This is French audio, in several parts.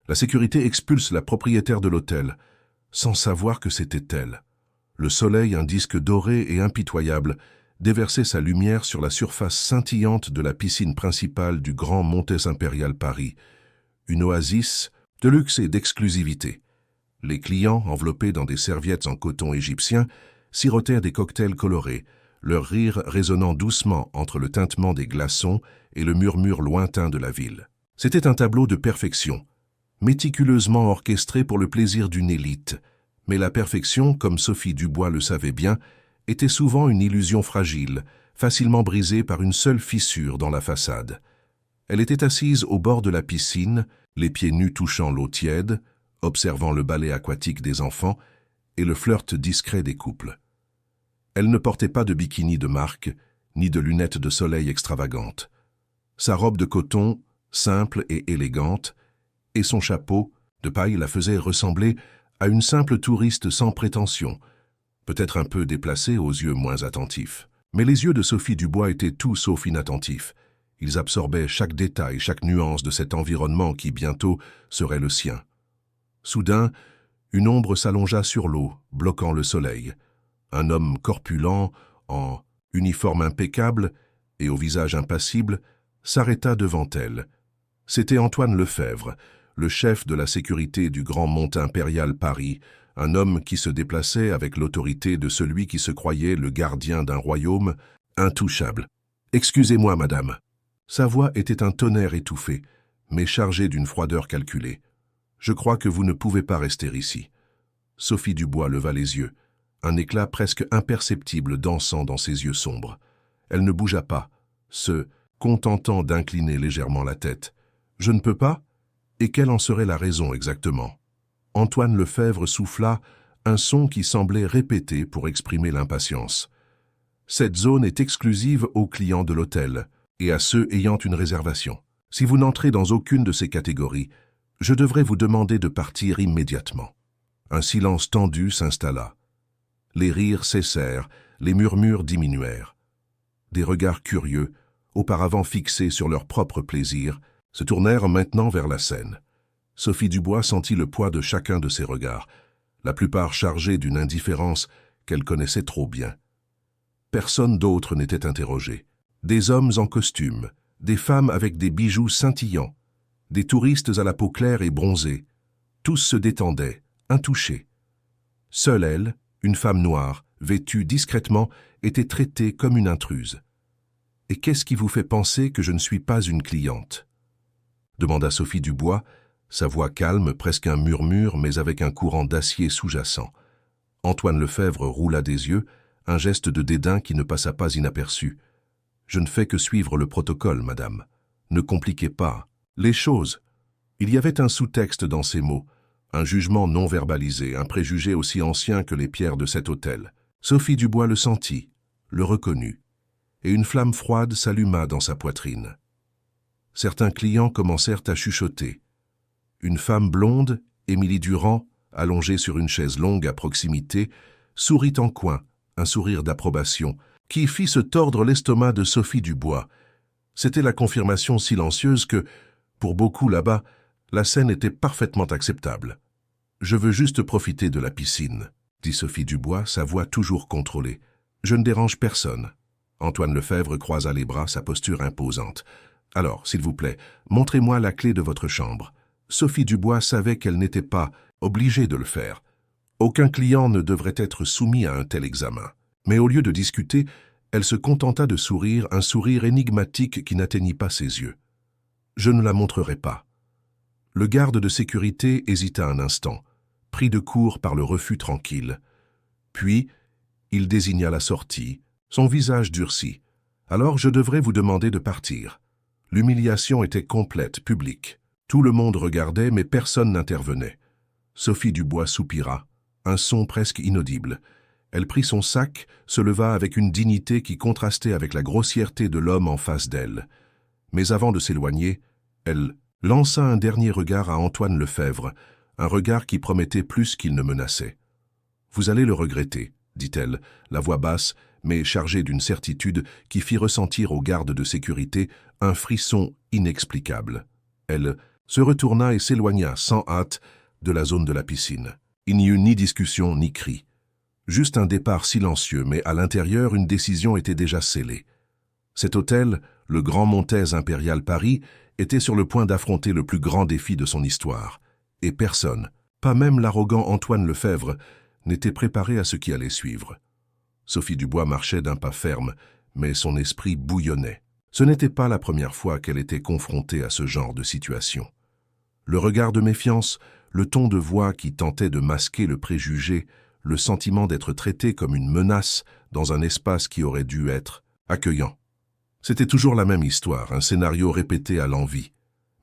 La sécurité expulse la propriétaire de l'hôtel, sans savoir que c'était elle. Le soleil, un disque doré et impitoyable, déversait sa lumière sur la surface scintillante de la piscine principale du Grand Montes Impérial Paris, une oasis de luxe et d'exclusivité. Les clients, enveloppés dans des serviettes en coton égyptien, sirotèrent des cocktails colorés, leur rire résonnant doucement entre le tintement des glaçons et le murmure lointain de la ville. C'était un tableau de perfection, méticuleusement orchestré pour le plaisir d'une élite, mais la perfection, comme Sophie Dubois le savait bien, était souvent une illusion fragile, facilement brisée par une seule fissure dans la façade. Elle était assise au bord de la piscine, les pieds nus touchant l'eau tiède, observant le ballet aquatique des enfants et le flirt discret des couples. Elle ne portait pas de bikini de marque, ni de lunettes de soleil extravagantes. Sa robe de coton, simple et élégante, et son chapeau, de paille, la faisaient ressembler à une simple touriste sans prétention, peut-être un peu déplacée aux yeux moins attentifs. Mais les yeux de Sophie Dubois étaient tout sauf inattentifs. Ils absorbaient chaque détail, chaque nuance de cet environnement qui, bientôt, serait le sien. Soudain, une ombre s'allongea sur l'eau, bloquant le soleil. Un homme corpulent, en uniforme impeccable et au visage impassible, s'arrêta devant elle. C'était Antoine Lefebvre, le chef de la sécurité du Grand Montes Impérial Paris, un homme qui se déplaçait avec l'autorité de celui qui se croyait le gardien d'un royaume intouchable. « Excusez-moi, madame. » Sa voix était un tonnerre étouffé, mais chargé d'une froideur calculée. « Je crois que vous ne pouvez pas rester ici. » Sophie Dubois leva les yeux, un éclat presque imperceptible dansant dans ses yeux sombres. Elle ne bougea pas, se contentant d'incliner légèrement la tête. « Je ne peux pas ? Et quelle en serait la raison exactement ?» Antoine Lefebvre souffla un son qui semblait répété pour exprimer l'impatience. « Cette zone est exclusive aux clients de l'hôtel et à ceux ayant une réservation. Si vous n'entrez dans aucune de ces catégories, je devrais vous demander de partir immédiatement. » Un silence tendu s'installa. Les rires cessèrent, les murmures diminuèrent. Des regards curieux, auparavant fixés sur leur propre plaisir, se tournèrent maintenant vers la scène. Sophie Dubois sentit le poids de chacun de ces regards, la plupart chargés d'une indifférence qu'elle connaissait trop bien. Personne d'autre n'était interrogé. Des hommes en costume, des femmes avec des bijoux scintillants, des touristes à la peau claire et bronzée, tous se détendaient, intouchés. Seule elle, une femme noire, vêtue discrètement, était traitée comme une intruse. « Et qu'est-ce qui vous fait penser que je ne suis pas une cliente ?» demanda Sophie Dubois, sa voix calme, presque un murmure, mais avec un courant d'acier sous-jacent. Antoine Lefebvre roula des yeux, un geste de dédain qui ne passa pas inaperçu. « Je ne fais que suivre le protocole, madame. Ne compliquez pas les choses. » Il y avait un sous-texte dans ces mots, un jugement non verbalisé, un préjugé aussi ancien que les pierres de cet hôtel. Sophie Dubois le sentit, le reconnut, et une flamme froide s'alluma dans sa poitrine. Certains clients commencèrent à chuchoter. Une femme blonde, Émilie Durand, allongée sur une chaise longue à proximité, sourit en coin, un sourire d'approbation, qui fit se tordre l'estomac de Sophie Dubois. C'était la confirmation silencieuse que, pour beaucoup là-bas, la scène était parfaitement acceptable. « Je veux juste profiter de la piscine », dit Sophie Dubois, sa voix toujours contrôlée. « Je ne dérange personne. » Antoine Lefebvre croisa les bras, sa posture imposante. « Alors, s'il vous plaît, montrez-moi la clé de votre chambre. » Sophie Dubois savait qu'elle n'était pas obligée de le faire. Aucun client ne devrait être soumis à un tel examen. Mais au lieu de discuter, elle se contenta de sourire, un sourire énigmatique qui n'atteignit pas ses yeux. « Je ne la montrerai pas. » Le garde de sécurité hésita un instant, pris de court par le refus tranquille. Puis, il désigna la sortie, son visage durci. « Alors je devrais vous demander de partir. » L'humiliation était complète, publique. Tout le monde regardait, mais personne n'intervenait. Sophie Dubois soupira, un son presque inaudible. Elle prit son sac, se leva avec une dignité qui contrastait avec la grossièreté de l'homme en face d'elle. Mais avant de s'éloigner, elle lança un dernier regard à Antoine Lefebvre, un regard qui promettait plus qu'il ne menaçait. « Vous allez le regretter, » dit-elle, la voix basse, mais chargée d'une certitude qui fit ressentir aux gardes de sécurité un frisson inexplicable. Elle se retourna et s'éloigna sans hâte de la zone de la piscine. Il n'y eut ni discussion ni cri. Juste un départ silencieux, mais à l'intérieur, une décision était déjà scellée. Cet hôtel, le Grand Montez Impérial Paris, était sur le point d'affronter le plus grand défi de son histoire. Et personne, pas même l'arrogant Antoine Lefèvre, n'était préparé à ce qui allait suivre. Sophie Dubois marchait d'un pas ferme, mais son esprit bouillonnait. Ce n'était pas la première fois qu'elle était confrontée à ce genre de situation. Le regard de méfiance, le ton de voix qui tentait de masquer le préjugé, le sentiment d'être traité comme une menace dans un espace qui aurait dû être accueillant. C'était toujours la même histoire, un scénario répété à l'envi.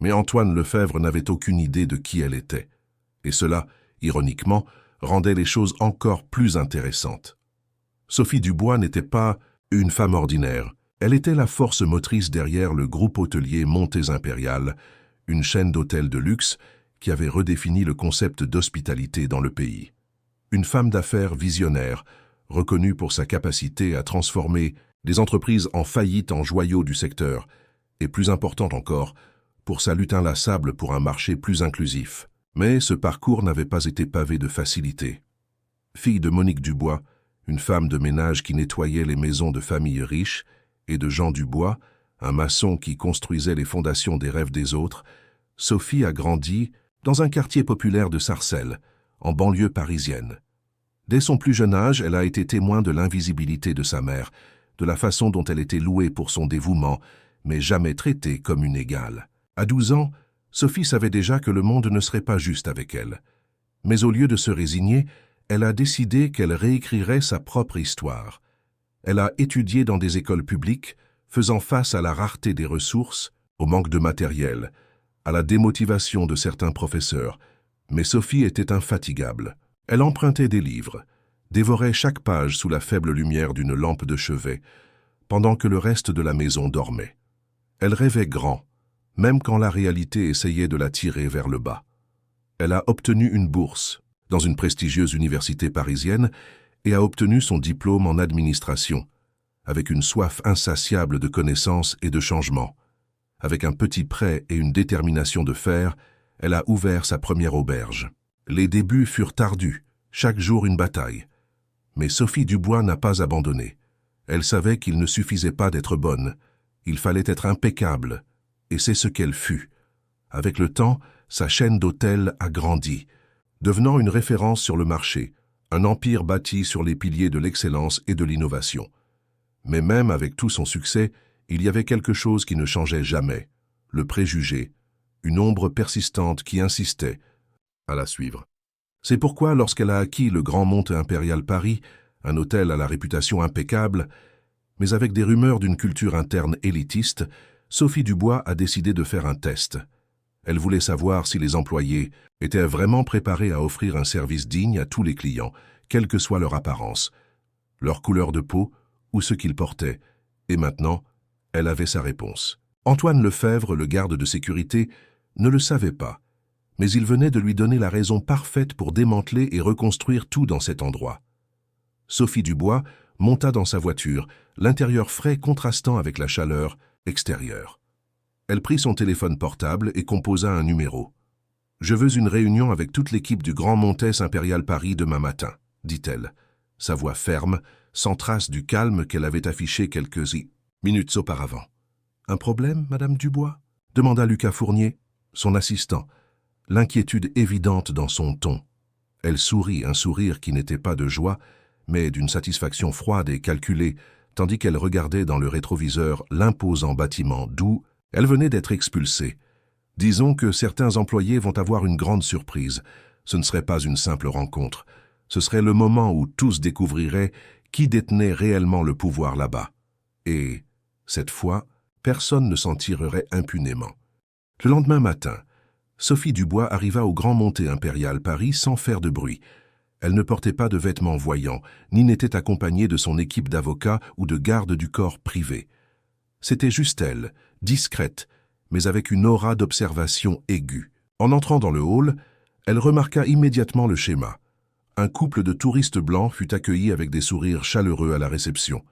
Mais Antoine Lefèvre n'avait aucune idée de qui elle était. Et cela, ironiquement, rendait les choses encore plus intéressantes. Sophie Dubois n'était pas une femme ordinaire. Elle était la force motrice derrière le groupe hôtelier Montez Impérial, une chaîne d'hôtels de luxe qui avait redéfini le concept d'hospitalité dans le pays. Une femme d'affaires visionnaire, reconnue pour sa capacité à transformer des entreprises en faillite en joyaux du secteur, et plus importante encore, pour sa lutte inlassable pour un marché plus inclusif. Mais ce parcours n'avait pas été pavé de facilité. Fille de Monique Dubois, une femme de ménage qui nettoyait les maisons de familles riches, et de Jean Dubois, un maçon qui construisait les fondations des rêves des autres, Sophie a grandi dans un quartier populaire de Sarcelles, en banlieue parisienne. Dès son plus jeune âge, elle a été témoin de l'invisibilité de sa mère, de la façon dont elle était louée pour son dévouement, mais jamais traitée comme une égale. À 12 ans, Sophie savait déjà que le monde ne serait pas juste avec elle. Mais au lieu de se résigner, elle a décidé qu'elle réécrirait sa propre histoire. Elle a étudié dans des écoles publiques, faisant face à la rareté des ressources, au manque de matériel, à la démotivation de certains professeurs. Mais Sophie était infatigable. Elle empruntait des livres, dévorait chaque page sous la faible lumière d'une lampe de chevet, pendant que le reste de la maison dormait. Elle rêvait grand, même quand la réalité essayait de la tirer vers le bas. Elle a obtenu une bourse dans une prestigieuse université parisienne et a obtenu son diplôme en administration, avec une soif insatiable de connaissances et de changement. Avec un petit prêt et une détermination de fer, elle a ouvert sa première auberge. Les débuts furent ardus, chaque jour une bataille. Mais Sophie Dubois n'a pas abandonné. Elle savait qu'il ne suffisait pas d'être bonne, il fallait être impeccable, et c'est ce qu'elle fut. Avec le temps, sa chaîne d'hôtels a grandi, devenant une référence sur le marché, un empire bâti sur les piliers de l'excellence et de l'innovation. Mais même avec tout son succès, il y avait quelque chose qui ne changeait jamais, le préjugé, une ombre persistante qui insistait à la suivre. C'est pourquoi, lorsqu'elle a acquis le Grand Montez Impérial Paris, un hôtel à la réputation impeccable, mais avec des rumeurs d'une culture interne élitiste, Sophie Dubois a décidé de faire un test. Elle voulait savoir si les employés étaient vraiment préparés à offrir un service digne à tous les clients, quelle que soit leur apparence, leur couleur de peau ou ce qu'ils portaient. Et maintenant, elle avait sa réponse. Antoine Lefèvre, le garde de sécurité, ne le savait pas, mais il venait de lui donner la raison parfaite pour démanteler et reconstruire tout dans cet endroit. Sophie Dubois monta dans sa voiture, l'intérieur frais contrastant avec la chaleur extérieure. Elle prit son téléphone portable et composa un numéro. « Je veux une réunion avec toute l'équipe du Grand Montez Impérial Paris demain matin », dit-elle, sa voix ferme, sans trace du calme qu'elle avait affiché quelques minutes auparavant. « Un problème, Madame Dubois ?» demanda Lucas Fournier, son assistant, l'inquiétude évidente dans son ton. Elle sourit, un sourire qui n'était pas de joie, mais d'une satisfaction froide et calculée, tandis qu'elle regardait dans le rétroviseur l'imposant bâtiment d'où elle venait d'être expulsée. Disons que certains employés vont avoir une grande surprise. Ce ne serait pas une simple rencontre. Ce serait le moment où tous découvriraient qui détenait réellement le pouvoir là-bas. Et, cette fois, personne ne s'en tirerait impunément. Le lendemain matin, Sophie Dubois arriva au Grand Montez Impérial Paris sans faire de bruit. Elle ne portait pas de vêtements voyants, ni n'était accompagnée de son équipe d'avocats ou de gardes du corps privés. C'était juste elle, discrète, mais avec une aura d'observation aiguë. En entrant dans le hall, elle remarqua immédiatement le schéma. Un couple de touristes blancs fut accueilli avec des sourires chaleureux à la réception.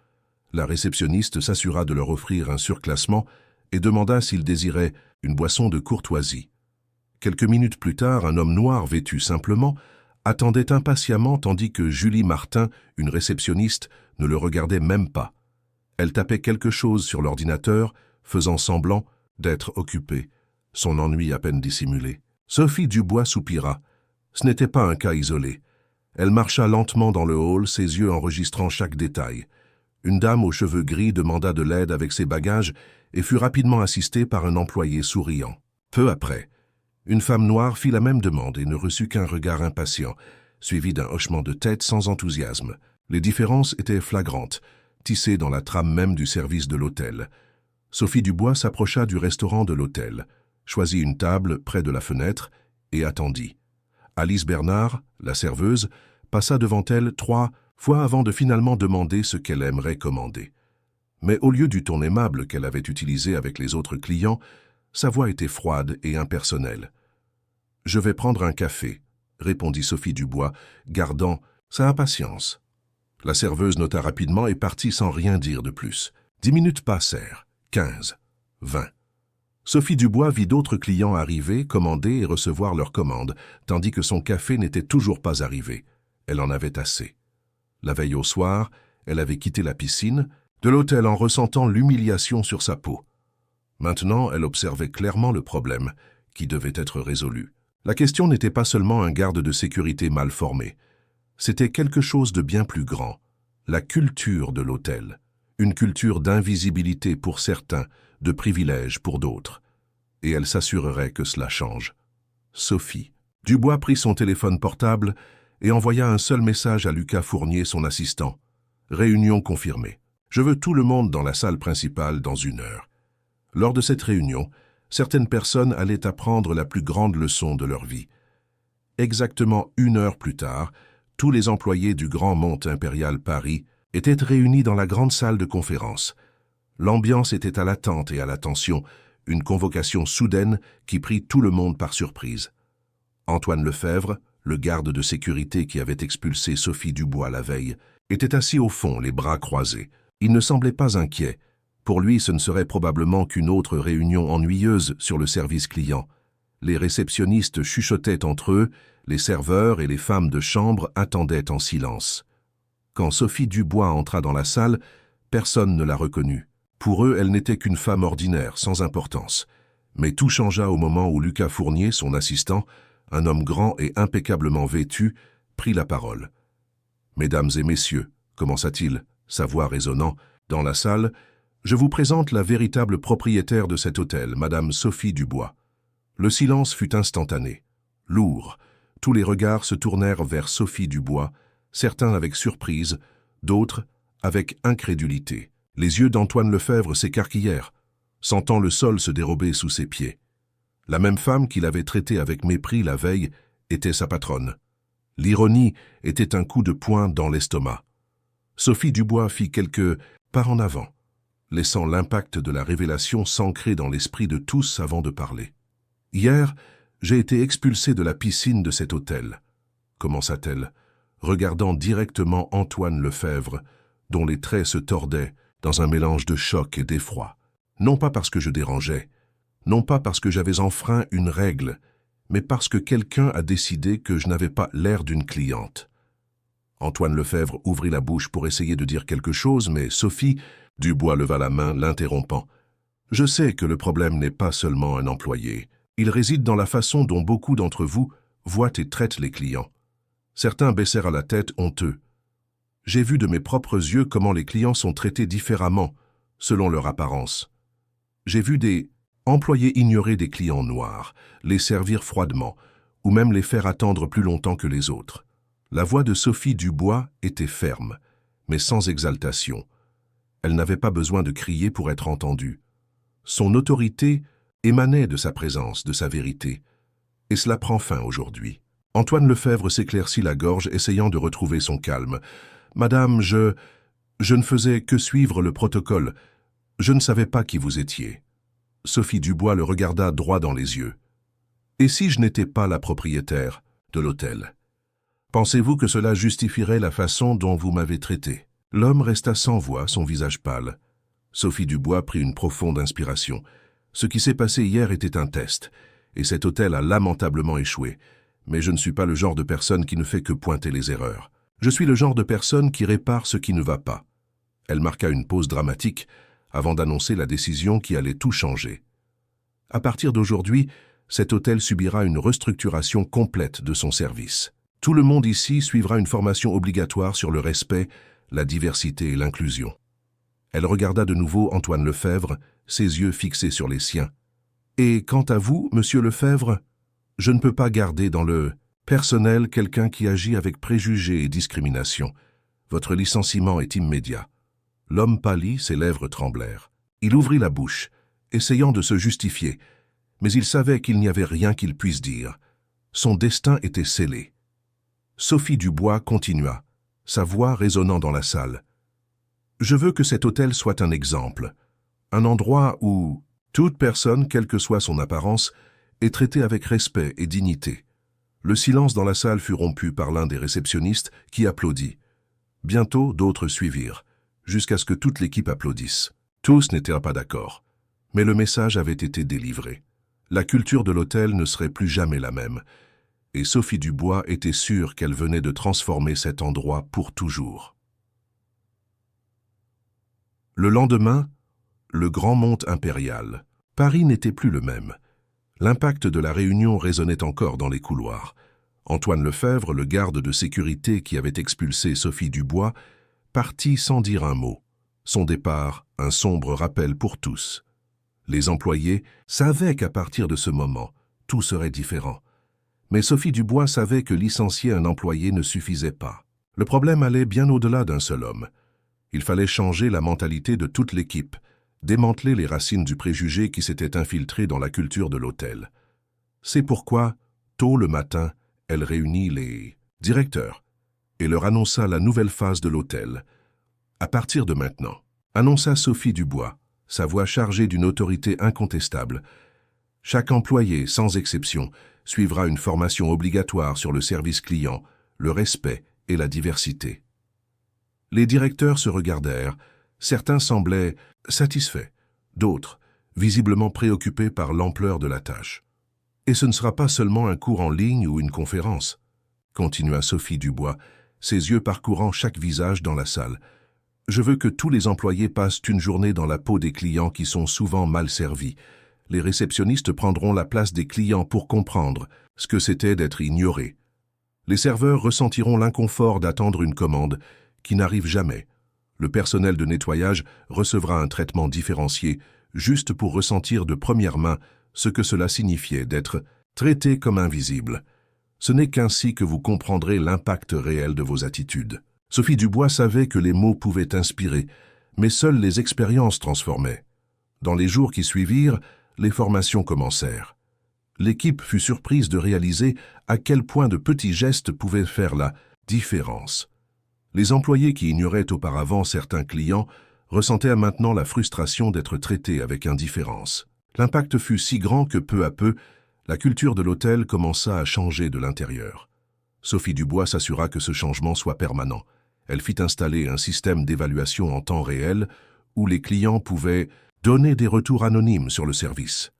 La réceptionniste s'assura de leur offrir un surclassement et demanda s'ils désiraient une boisson de courtoisie. Quelques minutes plus tard, un homme noir vêtu simplement attendait impatiemment tandis que Julie Martin, une réceptionniste, ne le regardait même pas. Elle tapait quelque chose sur l'ordinateur, faisant semblant d'être occupée, son ennui à peine dissimulé. Sophie Dubois soupira. Ce n'était pas un cas isolé. Elle marcha lentement dans le hall, ses yeux enregistrant chaque détail. Une dame aux cheveux gris demanda de l'aide avec ses bagages et fut rapidement assistée par un employé souriant. Peu après, une femme noire fit la même demande et ne reçut qu'un regard impatient, suivi d'un hochement de tête sans enthousiasme. Les différences étaient flagrantes, tissées dans la trame même du service de l'hôtel. Sophie Dubois s'approcha du restaurant de l'hôtel, choisit une table près de la fenêtre et attendit. Alice Bernard, la serveuse, passa devant elle 3 fois avant de finalement demander ce qu'elle aimerait commander. Mais au lieu du ton aimable qu'elle avait utilisé avec les autres clients, sa voix était froide et impersonnelle. « Je vais prendre un café », répondit Sophie Dubois, gardant sa impatience. La serveuse nota rapidement et partit sans rien dire de plus. 10 minutes passèrent, 15, 20. Sophie Dubois vit d'autres clients arriver, commander et recevoir leurs commandes, tandis que son café n'était toujours pas arrivé. Elle en avait assez. La veille au soir, elle avait quitté la piscine de l'hôtel en ressentant l'humiliation sur sa peau. Maintenant, elle observait clairement le problème, qui devait être résolu. La question n'était pas seulement un garde de sécurité mal formé. C'était quelque chose de bien plus grand. La culture de l'hôtel. Une culture d'invisibilité pour certains, de privilèges pour d'autres. Et elle s'assurerait que cela change. Sophie. Dubois prit son téléphone portable et envoya un seul message à Lucas Fournier, son assistant. Réunion confirmée. Je veux tout le monde dans la salle principale dans 1 heure. Lors de cette réunion, certaines personnes allaient apprendre la plus grande leçon de leur vie. Exactement 1 heure plus tard, tous les employés du Grand Monte Impérial Paris étaient réunis dans la grande salle de conférence. L'ambiance était à l'attente et à l'attention, une convocation soudaine qui prit tout le monde par surprise. Antoine Lefebvre, le garde de sécurité qui avait expulsé Sophie Dubois la veille, était assis au fond, les bras croisés. Il ne semblait pas inquiet. Pour lui, ce ne serait probablement qu'une autre réunion ennuyeuse sur le service client. Les réceptionnistes chuchotaient entre eux, les serveurs et les femmes de chambre attendaient en silence. Quand Sophie Dubois entra dans la salle, personne ne la reconnut. Pour eux, elle n'était qu'une femme ordinaire, sans importance. Mais tout changea au moment où Lucas Fournier, son assistant, un homme grand et impeccablement vêtu, prit la parole. « Mesdames et messieurs, » commença-t-il, sa voix résonnant, dans la salle, « je vous présente la véritable propriétaire de cet hôtel, Madame Sophie Dubois. » Le silence fut instantané, lourd. Tous les regards se tournèrent vers Sophie Dubois, certains avec surprise, d'autres avec incrédulité. Les yeux d'Antoine Lefebvre s'écarquillèrent, sentant le sol se dérober sous ses pieds. La même femme qu'il avait traitée avec mépris la veille était sa patronne. L'ironie était un coup de poing dans l'estomac. Sophie Dubois fit quelques pas en avant, laissant l'impact de la révélation s'ancrer dans l'esprit de tous avant de parler. « Hier, j'ai été expulsée de la piscine de cet hôtel, » commença-t-elle, regardant directement Antoine Lefebvre, dont les traits se tordaient dans un mélange de choc et d'effroi. Non pas parce que je dérangeais, non pas parce que j'avais enfreint une règle, mais parce que quelqu'un a décidé que je n'avais pas l'air d'une cliente. Antoine Lefebvre ouvrit la bouche pour essayer de dire quelque chose, mais Sophie Dubois leva la main, l'interrompant. « Je sais que le problème n'est pas seulement un employé. Il réside dans la façon dont beaucoup d'entre vous voient et traitent les clients. Certains baissèrent la tête honteux. J'ai vu de mes propres yeux comment les clients sont traités différemment, selon leur apparence. J'ai vu des employés ignorer des clients noirs, les servir froidement, ou même les faire attendre plus longtemps que les autres. » La voix de Sophie Dubois était ferme, mais sans exaltation. Elle n'avait pas besoin de crier pour être entendue. Son autorité émanait de sa présence, de sa vérité. Et cela prend fin aujourd'hui. Antoine Lefebvre s'éclaircit la gorge, essayant de retrouver son calme. « Madame, je ne faisais que suivre le protocole. Je ne savais pas qui vous étiez. » Sophie Dubois le regarda droit dans les yeux. « Et si je n'étais pas la propriétaire de l'hôtel ? Pensez-vous que cela justifierait la façon dont vous m'avez traité ?» L'homme resta sans voix, son visage pâle. Sophie Dubois prit une profonde inspiration. Ce qui s'est passé hier était un test, et cet hôtel a lamentablement échoué. Mais je ne suis pas le genre de personne qui ne fait que pointer les erreurs. Je suis le genre de personne qui répare ce qui ne va pas. Elle marqua une pause dramatique avant d'annoncer la décision qui allait tout changer. À partir d'aujourd'hui, cet hôtel subira une restructuration complète de son service. Tout le monde ici suivra une formation obligatoire sur le respect, la diversité et l'inclusion. Elle regarda de nouveau Antoine Lefebvre, ses yeux fixés sur les siens. « Et quant à vous, monsieur Lefebvre, je ne peux pas garder dans le personnel quelqu'un qui agit avec préjugés et discrimination. Votre licenciement est immédiat. » L'homme pâlit, ses lèvres tremblèrent. Il ouvrit la bouche, essayant de se justifier, mais il savait qu'il n'y avait rien qu'il puisse dire. Son destin était scellé. Sophie Dubois continua, sa voix résonnant dans la salle. « Je veux que cet hôtel soit un exemple, un endroit où toute personne, quelle que soit son apparence, est traitée avec respect et dignité. » Le silence dans la salle fut rompu par l'un des réceptionnistes qui applaudit. Bientôt, d'autres suivirent, jusqu'à ce que toute l'équipe applaudisse. Tous n'étaient pas d'accord, mais le message avait été délivré. La culture de l'hôtel ne serait plus jamais la même, et Sophie Dubois était sûre qu'elle venait de transformer cet endroit pour toujours. Le lendemain, le Grand Mont Impérial. Paris n'était plus le même. L'impact de la réunion résonnait encore dans les couloirs. Antoine Lefebvre, le garde de sécurité qui avait expulsé Sophie Dubois, partit sans dire un mot. Son départ, un sombre rappel pour tous. Les employés savaient qu'à partir de ce moment, tout serait différent. Mais Sophie Dubois savait que licencier un employé ne suffisait pas. Le problème allait bien au-delà d'un seul homme. Il fallait changer la mentalité de toute l'équipe, démanteler les racines du préjugé qui s'était infiltré dans la culture de l'hôtel. C'est pourquoi, tôt le matin, elle réunit les directeurs et leur annonça la nouvelle phase de l'hôtel. À partir de maintenant, annonça Sophie Dubois, sa voix chargée d'une autorité incontestable. Chaque employé, sans exception, suivra une formation obligatoire sur le service client, le respect et la diversité. Les directeurs se regardèrent. Certains semblaient satisfaits, d'autres visiblement préoccupés par l'ampleur de la tâche. « Et ce ne sera pas seulement un cours en ligne ou une conférence », continua Sophie Dubois, ses yeux parcourant chaque visage dans la salle. « Je veux que tous les employés passent une journée dans la peau des clients qui sont souvent mal servis. Les réceptionnistes prendront la place des clients pour comprendre ce que c'était d'être ignorés. Les serveurs ressentiront l'inconfort d'attendre une commande qui n'arrive jamais. Le personnel de nettoyage recevra un traitement différencié juste pour ressentir de première main ce que cela signifiait d'être traité comme invisible. Ce n'est qu'ainsi que vous comprendrez l'impact réel de vos attitudes. » Sophie Dubois savait que les mots pouvaient inspirer, mais seules les expériences transformaient. Dans les jours qui suivirent, les formations commencèrent. L'équipe fut surprise de réaliser à quel point de petits gestes pouvaient faire la différence. Les employés qui ignoraient auparavant certains clients ressentaient maintenant la frustration d'être traités avec indifférence. L'impact fut si grand que peu à peu, la culture de l'hôtel commença à changer de l'intérieur. Sophie Dubois s'assura que ce changement soit permanent. Elle fit installer un système d'évaluation en temps réel où les clients pouvaient donner des retours anonymes sur le service.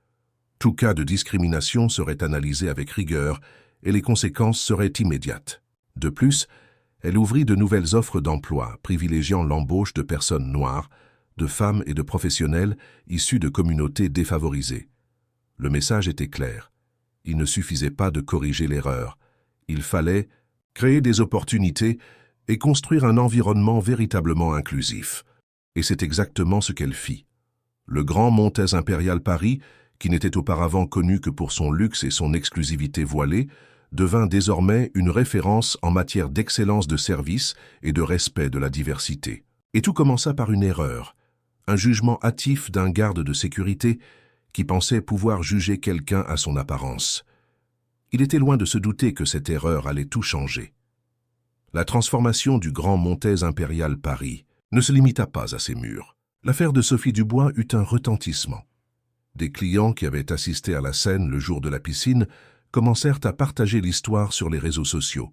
Tout cas de discrimination serait analysé avec rigueur et les conséquences seraient immédiates. De plus, elle ouvrit de nouvelles offres d'emploi, privilégiant l'embauche de personnes noires, de femmes et de professionnels issus de communautés défavorisées. Le message était clair. Il ne suffisait pas de corriger l'erreur. Il fallait créer des opportunités et construire un environnement véritablement inclusif. Et c'est exactement ce qu'elle fit. Le Grand Montez Impérial Paris, qui n'était auparavant connu que pour son luxe et son exclusivité voilée, devint désormais une référence en matière d'excellence de service et de respect de la diversité. Et tout commença par une erreur, un jugement hâtif d'un garde de sécurité qui pensait pouvoir juger quelqu'un à son apparence. Il était loin de se douter que cette erreur allait tout changer. La transformation du Grand Montez Impérial Paris ne se limita pas à ses murs. L'affaire de Sophie Dubois eut un retentissement. Des clients qui avaient assisté à la scène le jour de la piscine commencèrent à partager l'histoire sur les réseaux sociaux.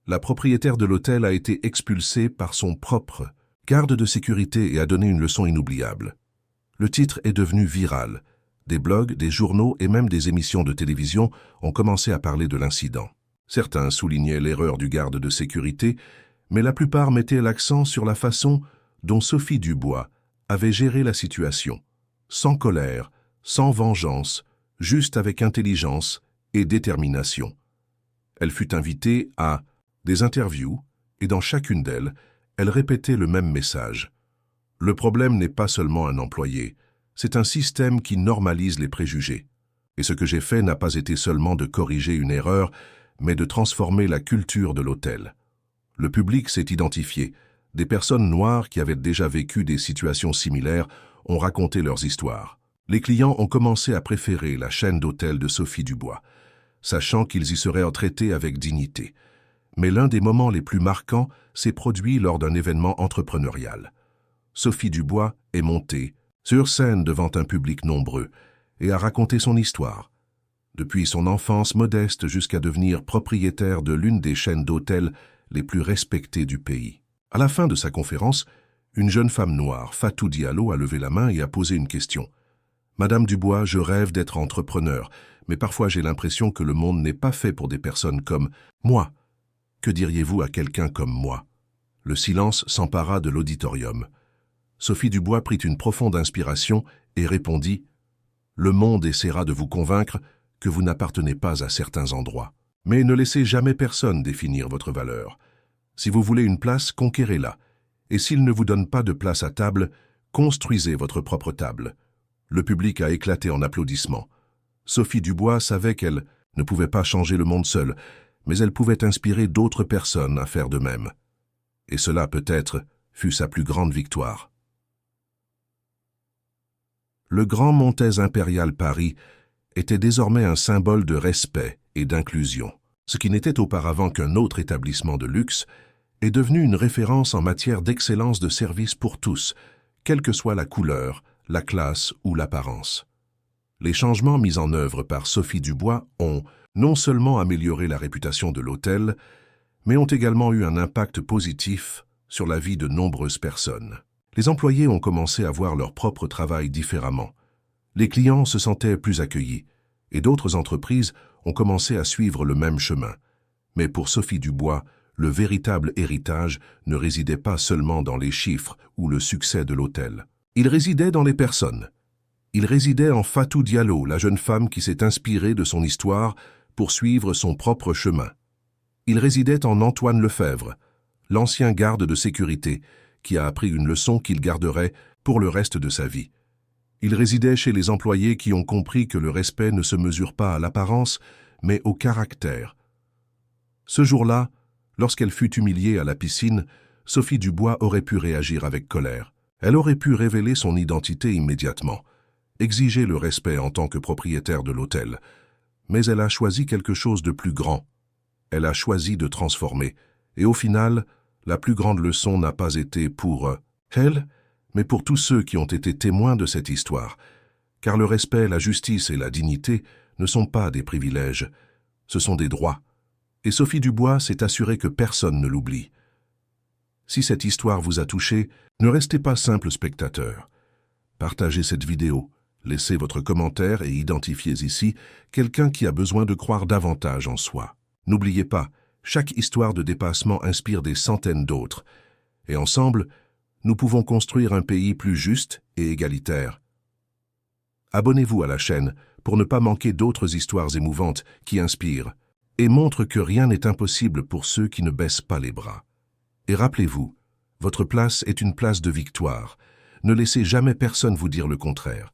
La propriétaire de l'hôtel a été expulsée par son propre garde de sécurité et a donné une leçon inoubliable. Le titre est devenu viral. Des blogs, des journaux et même des émissions de télévision ont commencé à parler de l'incident. Certains soulignaient l'erreur du garde de sécurité, mais la plupart mettaient l'accent sur la façon dont Sophie Dubois avait géré la situation, sans colère, sans vengeance, juste avec intelligence et détermination. Elle fut invitée à des interviews et dans chacune d'elles, elle répétait le même message. Le problème n'est pas seulement un employé, c'est un système qui normalise les préjugés. Et ce que j'ai fait n'a pas été seulement de corriger une erreur, mais de transformer la culture de l'hôtel. Le public s'est identifié. Des personnes noires qui avaient déjà vécu des situations similaires ont raconté leurs histoires. Les clients ont commencé à préférer la chaîne d'hôtels de Sophie Dubois, sachant qu'ils y seraient traités avec dignité. Mais l'un des moments les plus marquants s'est produit lors d'un événement entrepreneurial. Sophie Dubois est montée sur scène devant un public nombreux et a raconté son histoire. Depuis son enfance modeste jusqu'à devenir propriétaire de l'une des chaînes d'hôtels les plus respectées du pays. À la fin de sa conférence, une jeune femme noire, Fatou Diallo, a levé la main et a posé une question. « Madame Dubois, je rêve d'être entrepreneur, mais parfois j'ai l'impression que le monde n'est pas fait pour des personnes comme moi. Que diriez-vous à quelqu'un comme moi ?» Le silence s'empara de l'auditorium. Sophie Dubois prit une profonde inspiration et répondit « Le monde essaiera de vous convaincre que vous n'appartenez pas à certains endroits. Mais ne laissez jamais personne définir votre valeur. Si vous voulez une place, conquérez-la. Et s'il ne vous donne pas de place à table, construisez votre propre table. » Le public a éclaté en applaudissements. Sophie Dubois savait qu'elle ne pouvait pas changer le monde seule, mais elle pouvait inspirer d'autres personnes à faire de même. Et cela, peut-être, fut sa plus grande victoire. Le Grand Montez Impérial Paris était désormais un symbole de respect et d'inclusion. Ce qui n'était auparavant qu'un autre établissement de luxe est devenu une référence en matière d'excellence de service pour tous, quelle que soit la couleur, la classe ou l'apparence. Les changements mis en œuvre par Sophie Dubois ont non seulement amélioré la réputation de l'hôtel, mais ont également eu un impact positif sur la vie de nombreuses personnes. Les employés ont commencé à voir leur propre travail différemment. Les clients se sentaient plus accueillis, et d'autres entreprises ont commencé à suivre le même chemin. Mais pour Sophie Dubois, le véritable héritage ne résidait pas seulement dans les chiffres ou le succès de l'hôtel. Il résidait dans les personnes. Il résidait en Fatou Diallo, la jeune femme qui s'est inspirée de son histoire pour suivre son propre chemin. Il résidait en Antoine Lefebvre, l'ancien garde de sécurité, qui a appris une leçon qu'il garderait pour le reste de sa vie. Il résidait chez les employés qui ont compris que le respect ne se mesure pas à l'apparence, mais au caractère. Ce jour-là, lorsqu'elle fut humiliée à la piscine, Sophie Dubois aurait pu réagir avec colère. Elle aurait pu révéler son identité immédiatement, exiger le respect en tant que propriétaire de l'hôtel. Mais elle a choisi quelque chose de plus grand. Elle a choisi de transformer. Et au final, la plus grande leçon n'a pas été pour elle, mais pour tous ceux qui ont été témoins de cette histoire. Car le respect, la justice et la dignité ne sont pas des privilèges, ce sont des droits. Et Sophie Dubois s'est assurée que personne ne l'oublie. Si cette histoire vous a touché, ne restez pas simple spectateur. Partagez cette vidéo, laissez votre commentaire et identifiez ici quelqu'un qui a besoin de croire davantage en soi. N'oubliez pas, chaque histoire de dépassement inspire des centaines d'autres. Et ensemble, nous pouvons construire un pays plus juste et égalitaire. Abonnez-vous à la chaîne pour ne pas manquer d'autres histoires émouvantes qui inspirent et montrent que rien n'est impossible pour ceux qui ne baissent pas les bras. Et rappelez-vous, votre place est une place de victoire. Ne laissez jamais personne vous dire le contraire.